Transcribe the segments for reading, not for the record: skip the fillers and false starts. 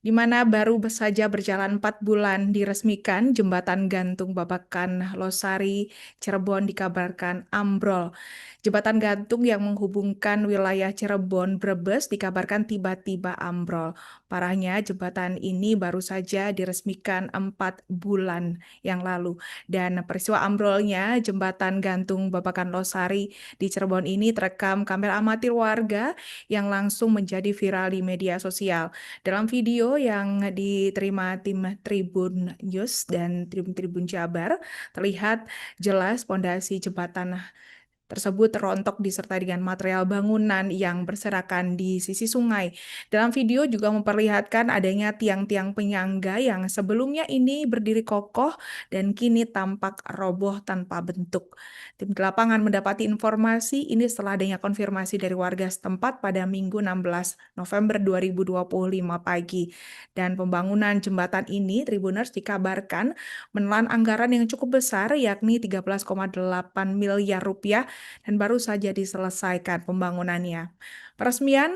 di mana baru saja berjalan 4 bulan diresmikan, jembatan gantung Babakan Losari Cirebon dikabarkan ambrol. Jembatan gantung yang menghubungkan wilayah Cirebon, Brebes dikabarkan tiba-tiba ambrol. Parahnya, jembatan ini baru saja diresmikan 4 bulan yang lalu. Dan peristiwa ambrolnya jembatan gantung Babakan Losari di Cirebon ini terekam kamera amatir warga yang langsung menjadi viral di media sosial. Dalam video yang diterima tim Tribun News dan Tribun Jabar, terlihat jelas pondasi jembatan tersebut rontok disertai dengan material bangunan yang berserakan di sisi sungai. Dalam video juga memperlihatkan adanya tiang-tiang penyangga yang sebelumnya ini berdiri kokoh dan kini tampak roboh tanpa bentuk. Tim di lapangan mendapati informasi ini setelah adanya konfirmasi dari warga setempat pada Minggu 16 November 2025 pagi. Dan pembangunan jembatan ini, Tribuners, dikabarkan menelan anggaran yang cukup besar yakni 13,8 miliar rupiah dan baru saja diselesaikan pembangunannya. Peresmian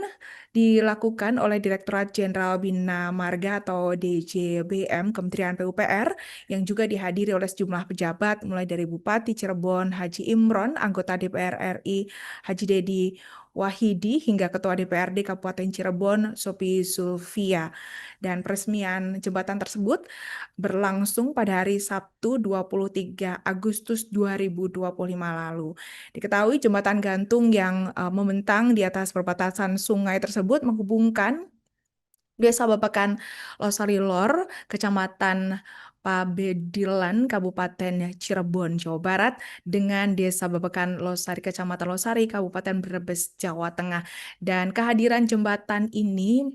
dilakukan oleh Direktorat Jenderal Bina Marga atau DJBM Kementerian PUPR yang juga dihadiri oleh sejumlah pejabat mulai dari Bupati Cirebon Haji Imron, anggota DPR RI Haji Dedi Wahidi hingga Ketua DPRD Kabupaten Cirebon Sopi Sulfia. Dan peresmian jembatan tersebut berlangsung pada hari Sabtu 23 Agustus 2025 lalu. Diketahui jembatan gantung yang membentang di atas perbatasan sungai tersebut menghubungkan Desa Babakan Losari Lor, Kecamatan Pabedilan, Kabupaten Cirebon, Jawa Barat, dengan Desa Babakan Losari, Kecamatan Losari, Kabupaten Brebes, Jawa Tengah. Dan kehadiran jembatan ini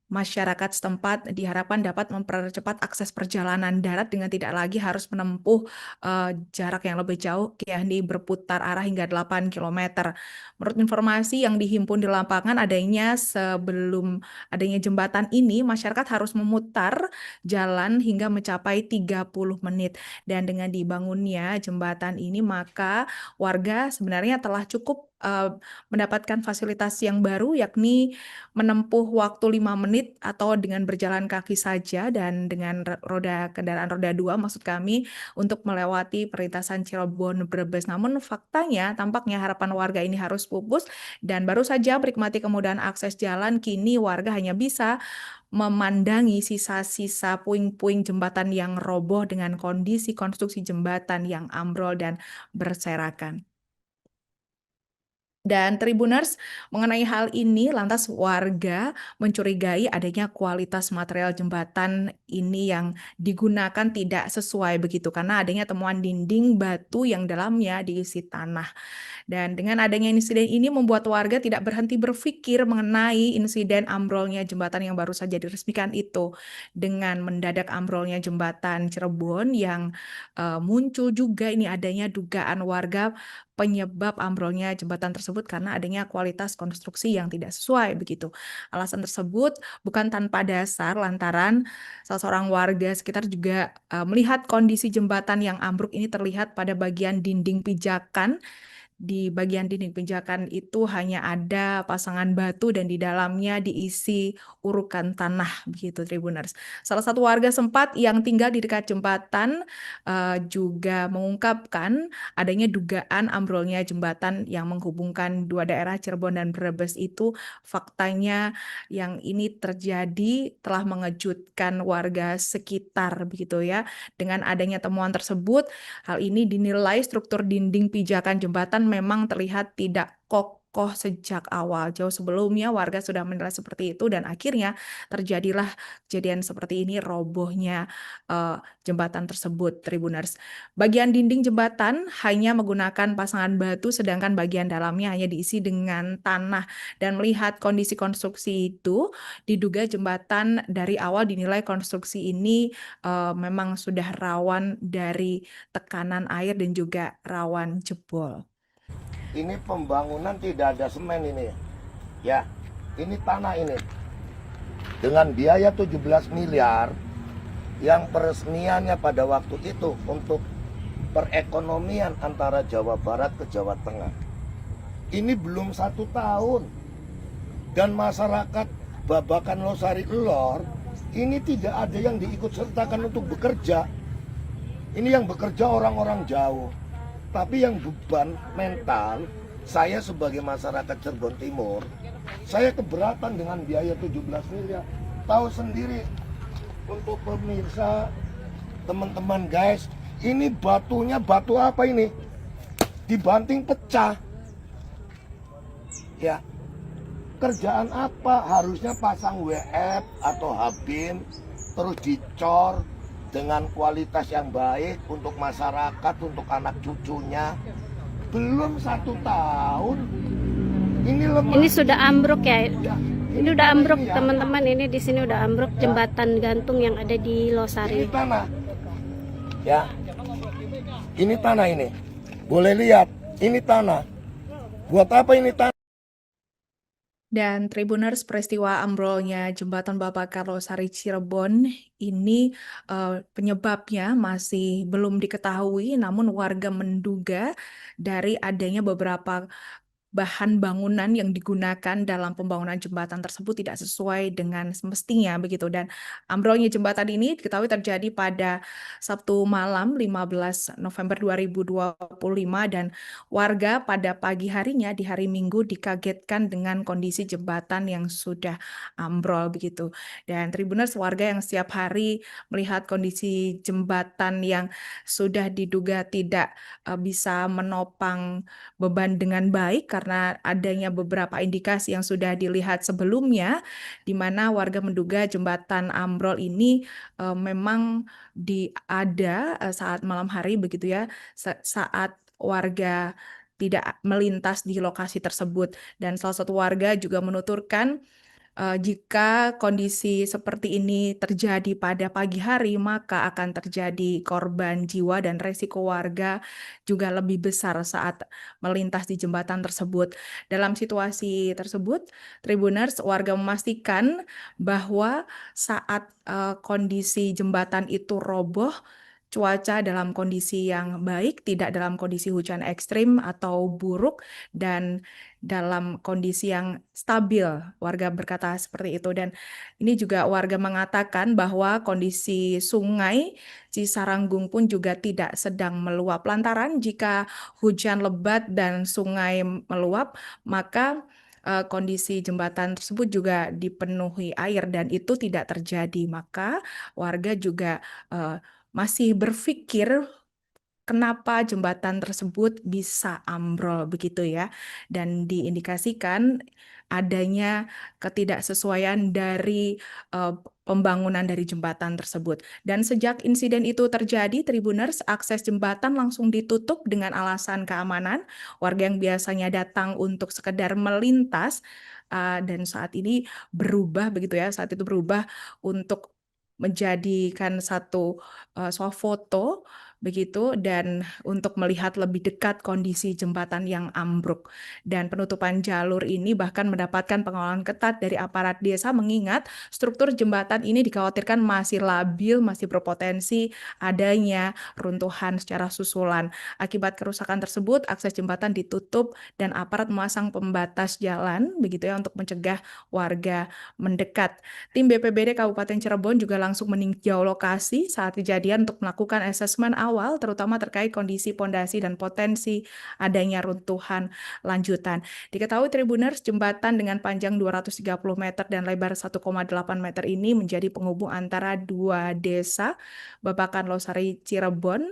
masyarakat setempat diharapkan dapat mempercepat akses perjalanan darat dengan tidak lagi harus menempuh jarak yang lebih jauh, yakni berputar arah hingga 8 km. Menurut informasi yang dihimpun di lapangan, sebelum adanya jembatan ini, masyarakat harus memutar jalan hingga mencapai 30 menit. Dan dengan dibangunnya jembatan ini, maka warga sebenarnya telah cukup mendapatkan fasilitas yang baru, yakni menempuh waktu 5 menit atau dengan berjalan kaki saja dan dengan kendaraan roda 2 maksud kami untuk melewati perlintasan Cirebon Brebes. Namun faktanya tampaknya harapan warga ini harus pupus dan baru saja menikmati kemudahan akses jalan, kini warga hanya bisa memandangi sisa-sisa puing-puing jembatan yang roboh dengan kondisi konstruksi jembatan yang ambrol dan berserakan. Dan Tribuners, mengenai hal ini, lantas warga mencurigai adanya kualitas material jembatan ini yang digunakan tidak sesuai begitu, karena adanya temuan dinding batu yang dalamnya diisi tanah. Dan dengan adanya insiden ini membuat warga tidak berhenti berpikir mengenai insiden ambrolnya jembatan yang baru saja diresmikan itu. Dengan mendadak ambrolnya jembatan Cirebon yang muncul juga ini adanya dugaan warga penyebab ambrolnya jembatan tersebut karena adanya kualitas konstruksi yang tidak sesuai begitu. Alasan tersebut bukan tanpa dasar lantaran salah seorang warga sekitar juga melihat kondisi jembatan yang ambruk ini terlihat pada bagian dinding pijakan. Di bagian dinding pijakan itu hanya ada pasangan batu dan di dalamnya diisi urukan tanah begitu Tribuners. Salah satu warga sempat yang tinggal di dekat jembatan juga mengungkapkan adanya dugaan ambrolnya jembatan yang menghubungkan dua daerah Cirebon dan Brebes itu. Faktanya yang ini terjadi telah mengejutkan warga sekitar begitu ya. Dengan adanya temuan tersebut, hal ini dinilai struktur dinding pijakan jembatan memang terlihat tidak kokoh sejak awal. Jauh sebelumnya warga sudah menilai seperti itu dan akhirnya terjadilah kejadian seperti ini, robohnya jembatan tersebut, Tribuners. Bagian dinding jembatan hanya menggunakan pasangan batu sedangkan bagian dalamnya hanya diisi dengan tanah. Dan melihat kondisi konstruksi itu, diduga jembatan dari awal dinilai konstruksi ini memang sudah rawan dari tekanan air dan juga rawan jebol. Ini pembangunan tidak ada semen ini ya, ini tanah ini dengan biaya 17 miliar yang peresmiannya pada waktu itu untuk perekonomian antara Jawa Barat ke Jawa Tengah. Ini belum 1 tahun dan masyarakat Babakan Losari Lor ini tidak ada yang diikut sertakan untuk bekerja. Ini yang bekerja orang-orang jauh. Tapi yang beban mental, saya sebagai masyarakat Cirebon Timur, saya keberatan dengan biaya 17 miliar. Tahu sendiri, untuk pemirsa, teman-teman guys, ini batunya batu apa ini? Dibanting pecah. Ya, kerjaan apa? Harusnya pasang WF atau habin, terus dicor dengan kualitas yang baik untuk masyarakat, untuk anak cucunya. Belum 1 tahun, ini lemah. Ini sudah ambruk ya. Ya, Ini udah ambruk ini ya. teman-teman. Ini di sini udah ambruk jembatan gantung yang ada di Ini Losari. tanah. Ya. Ini tanah ini. Boleh lihat, ini tanah. Buat apa ini tanah? Dan Tribuners, peristiwa ambrolnya jembatan Babakan Losari Cirebon ini penyebabnya masih belum diketahui, namun warga menduga dari adanya beberapa bahan bangunan yang digunakan dalam pembangunan jembatan tersebut tidak sesuai dengan semestinya begitu, dan ambrolnya jembatan ini diketahui terjadi pada Sabtu malam 15 November 2025, dan warga pada pagi harinya di hari Minggu dikagetkan dengan kondisi jembatan yang sudah ambrol begitu. Dan Tribuners, warga yang setiap hari melihat kondisi jembatan yang sudah diduga tidak bisa menopang beban dengan baik karena adanya beberapa indikasi yang sudah dilihat sebelumnya, di mana warga menduga jembatan ambrol ini memang ada saat malam hari begitu ya, saat warga tidak melintas di lokasi tersebut. Dan salah satu warga juga menuturkan jika kondisi seperti ini terjadi pada pagi hari, maka akan terjadi korban jiwa dan resiko warga juga lebih besar saat melintas di jembatan tersebut. Dalam situasi tersebut, Tribuners, warga memastikan bahwa saat kondisi jembatan itu roboh, cuaca dalam kondisi yang baik, tidak dalam kondisi hujan ekstrim atau buruk, dan dalam kondisi yang stabil. Warga berkata seperti itu. Dan ini juga warga mengatakan bahwa kondisi sungai Cisaranggung pun juga tidak sedang meluap. Lantaran jika hujan lebat dan sungai meluap, maka kondisi jembatan tersebut juga dipenuhi air, dan itu tidak terjadi. Maka warga juga masih berpikir kenapa jembatan tersebut bisa ambrol begitu ya, dan diindikasikan adanya ketidaksesuaian dari pembangunan dari jembatan tersebut. Dan sejak insiden itu terjadi, Tribuners, akses jembatan langsung ditutup dengan alasan keamanan. Warga yang biasanya datang untuk sekedar melintas dan saat ini berubah begitu ya, saat itu berubah untuk menjadikan satu swafoto begitu, dan untuk melihat lebih dekat kondisi jembatan yang ambruk. Dan penutupan jalur ini bahkan mendapatkan pengawalan ketat dari aparat desa, mengingat struktur jembatan ini dikhawatirkan masih labil, masih berpotensi adanya runtuhan secara susulan. Akibat kerusakan tersebut, akses jembatan ditutup dan aparat memasang pembatas jalan begitu ya untuk mencegah warga mendekat. Tim BPBD Kabupaten Cirebon juga langsung meninjau lokasi saat kejadian untuk melakukan asesmen awal, terutama terkait kondisi pondasi dan potensi adanya runtuhan lanjutan. Diketahui Tribuners, jembatan dengan panjang 230 meter dan lebar 1,8 meter ini menjadi penghubung antara dua desa, Babakan Losari Cirebon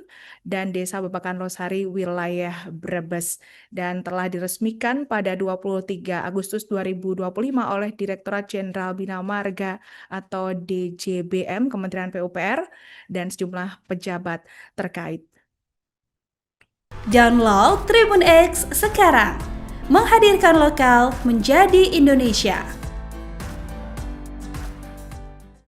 dan Desa Babakan Losari wilayah Brebes, dan telah diresmikan pada 23 Agustus 2025 oleh Direktorat Jenderal Bina Marga atau DJBM Kementerian PUPR dan sejumlah pejabat terkait. Download Tribun X sekarang, menghadirkan lokal menjadi Indonesia.